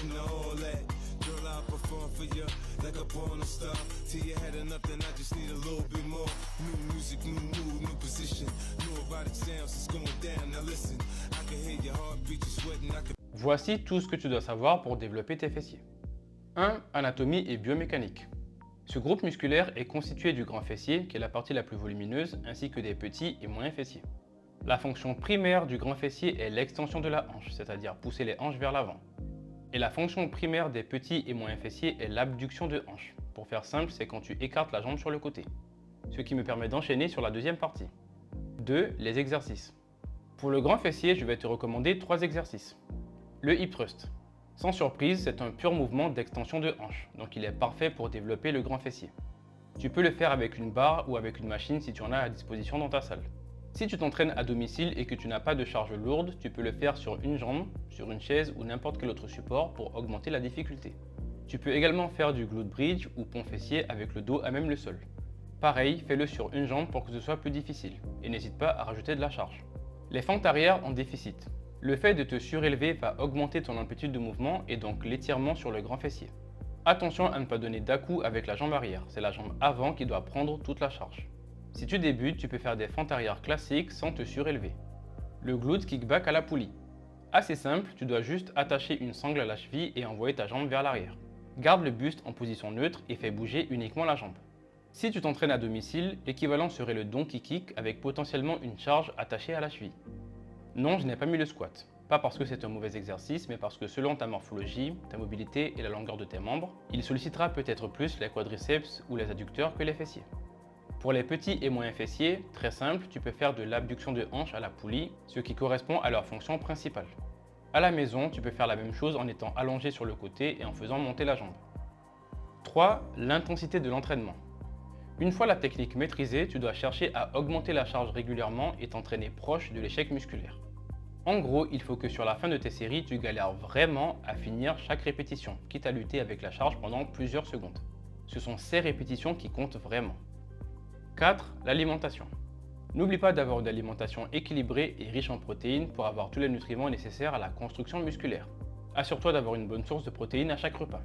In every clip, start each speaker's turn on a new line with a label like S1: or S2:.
S1: into all that. Girl, I perform for you like a porn star. Till you had enough, then I just need a little bit more. New music, new mood, new position. New erotic sounds, it's going down. Now listen, I can hear your heartbeat, you're sweating, I can...
S2: Voici tout ce que tu dois savoir pour développer tes fessiers. 1. Anatomie et biomécanique. Ce groupe musculaire est constitué du grand fessier, qui est la partie la plus volumineuse, ainsi que des petits et moyens fessiers. La fonction primaire du grand fessier est l'extension de la hanche, c'est-à-dire pousser les hanches vers l'avant. Et la fonction primaire des petits et moyens fessiers est l'abduction de hanche. Pour faire simple, c'est quand tu écartes la jambe sur le côté. Ce qui me permet d'enchaîner sur la deuxième partie. 2. Les exercices. Pour le grand fessier, je vais te recommander 3 exercices. Le hip thrust. Sans surprise, c'est un pur mouvement d'extension de hanche, donc il est parfait pour développer le grand fessier. Tu peux le faire avec une barre ou avec une machine si tu en as à disposition dans ta salle. Si tu t'entraînes à domicile et que tu n'as pas de charge lourde, tu peux le faire sur une jambe, sur une chaise ou n'importe quel autre support pour augmenter la difficulté. Tu peux également faire du glute bridge ou pont fessier avec le dos à même le sol. Pareil, fais-le sur une jambe pour que ce soit plus difficile et n'hésite pas à rajouter de la charge. Les fentes arrière en déficit. Le fait de te surélever va augmenter ton amplitude de mouvement et donc l'étirement sur le grand fessier. Attention à ne pas donner d'à-coup avec la jambe arrière, c'est la jambe avant qui doit prendre toute la charge. Si tu débutes, tu peux faire des fentes arrière classiques sans te surélever. Le glute kickback à la poulie. Assez simple, tu dois juste attacher une sangle à la cheville et envoyer ta jambe vers l'arrière. Garde le buste en position neutre et fais bouger uniquement la jambe. Si tu t'entraînes à domicile, l'équivalent serait le donkey kick avec potentiellement une charge attachée à la cheville. Non, je n'ai pas mis le squat. Pas parce que c'est un mauvais exercice, mais parce que selon ta morphologie, ta mobilité et la longueur de tes membres, il sollicitera peut-être plus les quadriceps ou les adducteurs que les fessiers. Pour les petits et moyens fessiers, très simple, tu peux faire de l'abduction de hanche à la poulie, ce qui correspond à leur fonction principale. À la maison, tu peux faire la même chose en étant allongé sur le côté et en faisant monter la jambe. 3. L'intensité de l'entraînement. Une fois la technique maîtrisée, tu dois chercher à augmenter la charge régulièrement et t'entraîner proche de l'échec musculaire. En gros, il faut que sur la fin de tes séries, tu galères vraiment à finir chaque répétition, quitte à lutter avec la charge pendant plusieurs secondes. Ce sont ces répétitions qui comptent vraiment. 4. L'alimentation. N'oublie pas d'avoir une alimentation équilibrée et riche en protéines pour avoir tous les nutriments nécessaires à la construction musculaire. Assure-toi d'avoir une bonne source de protéines à chaque repas.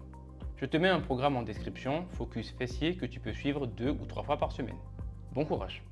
S2: Je te mets un programme en description, Focus Fessier, que tu peux suivre 2 ou 3 fois par semaine. Bon courage!